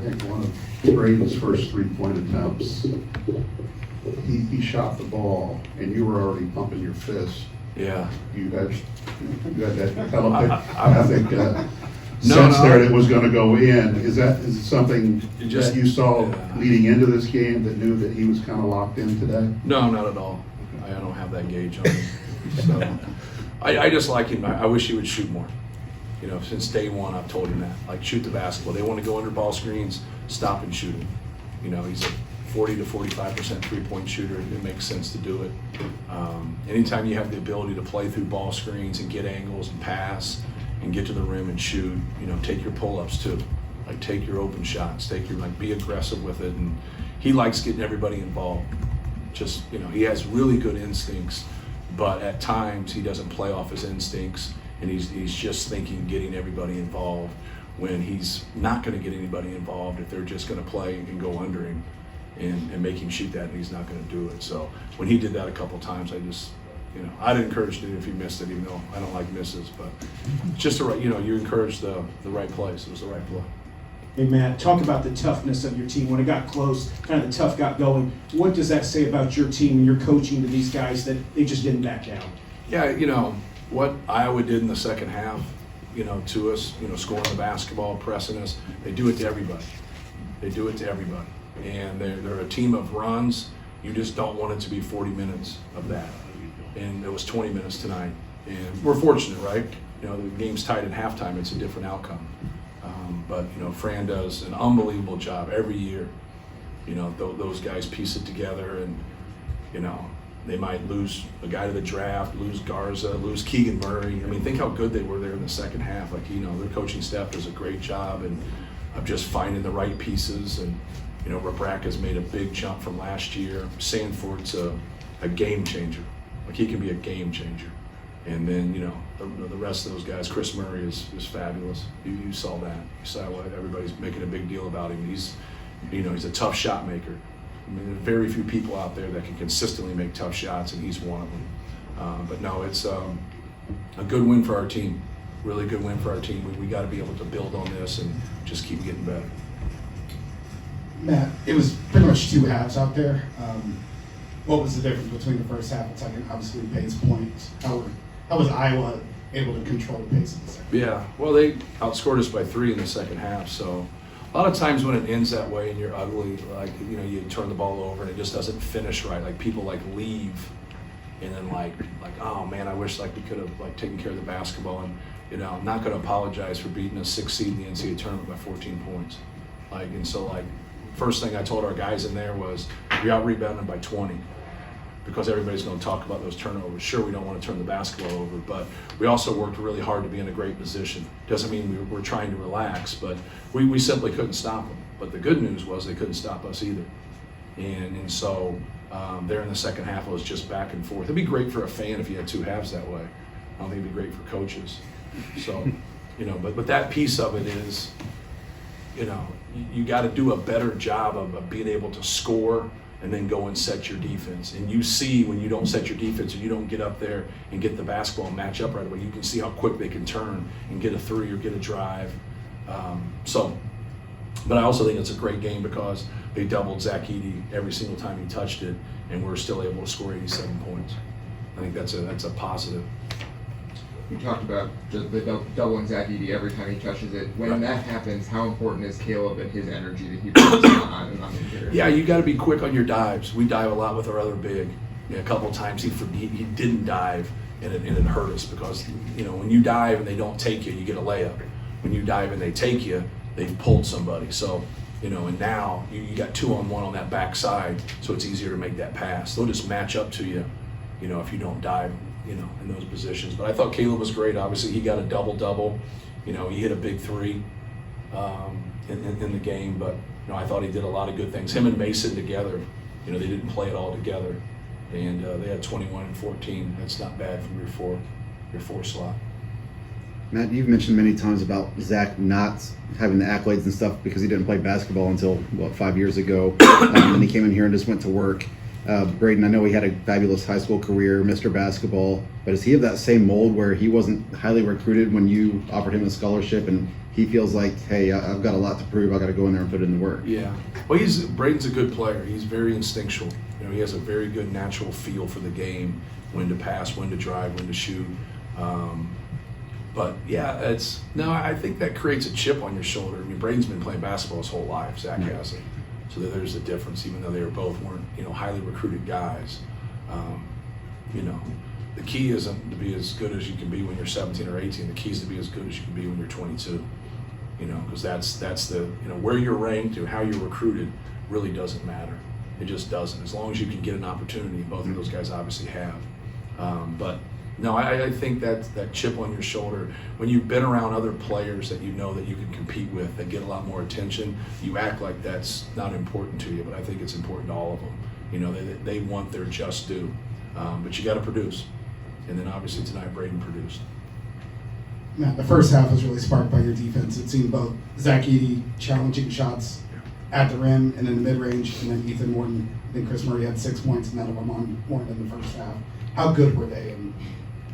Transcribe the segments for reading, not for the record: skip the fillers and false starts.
think one of Braden's first three-point attempts, he shot the ball, and you were already pumping your fist. Yeah. You had that telepathic sense No. there that it was going to go in. Is it something Just- that you saw yeah. leading into this game that knew that he was kind of locked in today? No, not at all. I don't have that gauge on him. So I just like him. I wish he would shoot more. You know, since day one, I've told him that. Like, shoot the basketball. They want to go under ball screens, stop and shoot him. You know, he's a 40 to 45% three-point shooter. It makes sense to do it. Anytime you have the ability to play through ball screens and get angles and pass and get to the rim and shoot, you know, take your pull-ups too. Like, take your open shots. Be aggressive with it. And he likes getting everybody involved. Just, you know, he has really good instincts, but at times he doesn't play off his instincts, and he's just thinking getting everybody involved when he's not going to get anybody involved if they're just going to play and go under him and make him shoot that, and he's not going to do it. So when he did that a couple times, I'd encourage him if he missed it, even though I don't like misses, but it's just the right, you encourage the right place. It was the right play. Hey, Matt, talk about the toughness of your team. When it got close, kind of the tough got going, what does that say about your team and your coaching to these guys that they just didn't back down? Yeah, what Iowa did in the second half, to us, scoring the basketball, pressing us, they do it to everybody. They do it to everybody. And they're a team of runs. You just don't want it to be 40 minutes of that. And it was 20 minutes tonight. And we're fortunate, right? The game's tied at halftime. It's a different outcome. But Fran does an unbelievable job every year. Those guys piece it together, and they might lose a guy to the draft, lose Garza, lose Keegan Murray. I mean, think how good they were there in the second half. Like, their coaching staff does a great job of just finding the right pieces. And Rabraka's made a big jump from last year. Sanford's a game changer. Like, he can be a game changer. And then, the rest of those guys, Chris Murray is fabulous. You saw that. You saw what everybody's making a big deal about him. He's a tough shot maker. I mean, there are very few people out there that can consistently make tough shots, and he's one of them. But no, it's a good win for our team. Really good win for our team. We got to be able to build on this and just keep getting better. Matt, it was pretty much two halves out there. What was the difference between the first half and second? Obviously, pace points. How was Iowa able to control the pace of the second? Yeah, well, they outscored us by 3 in the second half. So a lot of times when it ends that way and you're ugly, like, you turn the ball over and it just doesn't finish right. Like, people leave, and then like, oh man, I wish we could have taken care of the basketball. And I'm not going to apologize for beating a 6th seed in the NCAA tournament by 14 points. First thing I told our guys in there was, we out-rebounded by 20, because everybody's going to talk about those turnovers. Sure, we don't want to turn the basketball over, but we also worked really hard to be in a great position. Doesn't mean we're trying to relax, but we simply couldn't stop them. But the good news was they couldn't stop us either. And so there in the second half, it was just back and forth. It'd be great for a fan if you had two halves that way. I don't think it'd be great for coaches. So, but that piece of it is, you got to do a better job of being able to score and then go and set your defense. And you see when you don't set your defense and you don't get up there and get the basketball and match up right away, you can see how quick they can turn and get a 3 or get a drive. But I also think it's a great game because they doubled Zach-Edey every single time he touched it, and we're still able to score 87 points. I think that's a positive. You talked about the doubling Zach-Edey every time he touches it. When that happens, how important is Caleb and his energy that he puts on the interior? Yeah, you got to be quick on your dives. We dive a lot with our other big. A couple of times he didn't dive, and it hurt us because when you dive and they don't take you, you get a layup. When you dive and they take you, they've pulled somebody. So and now you got 2-on-1 on that backside, so it's easier to make that pass. They'll just match up to you, if you don't dive. In those positions. But I thought Caleb was great. Obviously, he got a double-double. He hit a big 3 in the game. But, I thought he did a lot of good things. Him and Mason together, they didn't play it all together. And they had 21 and 14. That's not bad from your four slot. Matt, you've mentioned many times about Zach not having the accolades and stuff because he didn't play basketball until, 5 years ago. And he came in here and just went to work. Braden, I know he had a fabulous high school career, Mr. Basketball, but does he have that same mold where he wasn't highly recruited when you offered him a scholarship and he feels like, hey, I've got a lot to prove. I got to go in there and put in the work. Yeah. Well, Braden's a good player. He's very instinctual. You know, he has a very good natural feel for the game, when to pass, when to drive, when to shoot. But yeah, I think that creates a chip on your shoulder. I mean, Braden's been playing basketball his whole life. Zach hasn't. So there's a difference, even though they weren't, highly recruited guys. You know, the key isn't to be as good as you can be when you're 17 or 18. The key is to be as good as you can be when you're 22. You know, because that's the, where you're ranked or how you're recruited really doesn't matter. It just doesn't. As long as you can get an opportunity, both of those guys obviously have. But no, I think that chip on your shoulder, when you've been around other players that you know that you can compete with, that get a lot more attention, you act like that's not important to you, but I think it's important to all of them. You know, they want their just due, but you got to produce. And then obviously tonight, Braden produced. Matt, the first half was really sparked by your defense. It seemed both Zach-Ade challenging shots at the rim and in the mid-range, and then Ethan Morton and Chris Murray had 6 points, and none of them on Morton in the first half. How good were they in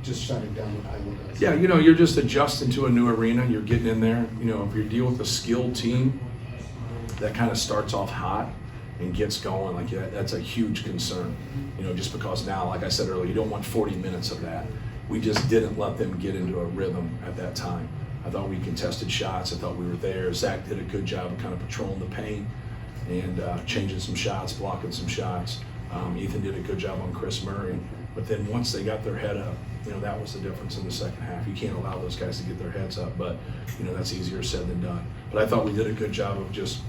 just shutting down what Iowa does? Yeah, you're just adjusting to a new arena. You're getting in there. If you deal with a skilled team that kind of starts off hot and gets going, like that's a huge concern. Just because now, like I said earlier, you don't want 40 minutes of that. We just didn't let them get into a rhythm at that time. I thought we contested shots. I thought we were there. Zach did a good job of kind of patrolling the paint and changing some shots, blocking some shots. Ethan did a good job on Chris Murray. But then once they got their head up, that was the difference in the second half. You can't allow those guys to get their heads up, but that's easier said than done. But I thought we did a good job of just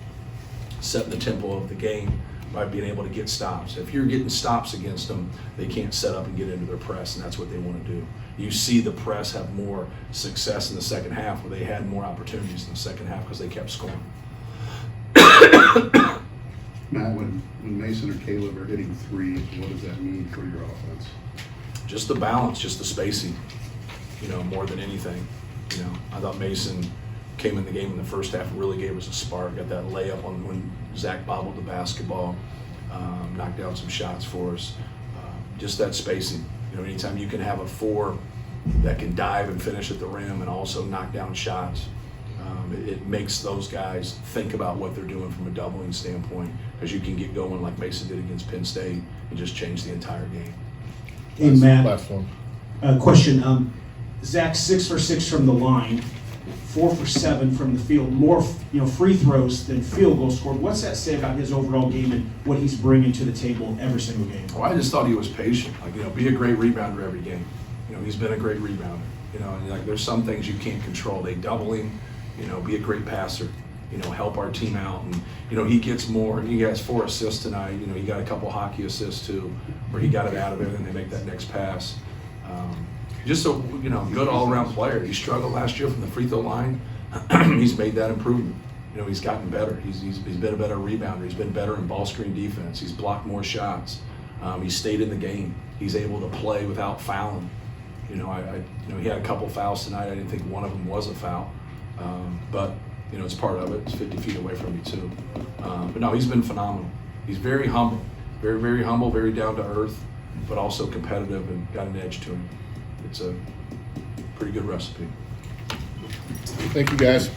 setting the tempo of the game by being able to get stops. If you're getting stops against them, they can't set up and get into their press, and that's what they want to do. You see the press have more success in the second half, where they had more opportunities in the second half because they kept scoring. Matt, when Mason or Caleb are hitting threes, what does that mean for your offense? Just the balance, just the spacing, more than anything. I thought Mason came in the game in the first half, really gave us a spark, got that layup on when Zach bobbled the basketball, knocked down some shots for us. Just that spacing. Anytime you can have a 4 that can dive and finish at the rim and also knock down shots, it makes those guys think about what they're doing from a doubling standpoint, as you can get going like Mason did against Penn State and just change the entire game. Hey, Matt. Last one. Question. Zach, 6 for 6 from the line, 4 for 7 from the field, more free throws than field goals scored. What's that say about his overall game and what he's bringing to the table every single game? Well, I just thought he was patient. Be a great rebounder every game. He's been a great rebounder. And there's some things you can't control. They double him. Be a great passer. Help our team out. And he gets more. He has 4 assists tonight. He got a couple hockey assists too, where he got it out of it and they make that next pass. Just a good all-around player. He struggled last year from the free throw line. He's made that improvement. He's gotten better. He's been a better rebounder. He's been better in ball screen defense. He's blocked more shots. He stayed in the game. He's able to play without fouling. He had a couple fouls tonight. I didn't think one of them was a foul, but it's part of it. It's 50 feet away from you too. But no, he's been phenomenal. He's very humble, very, very humble, very down to earth, but also competitive and got an edge to him. It's a pretty good recipe. Thank you, guys.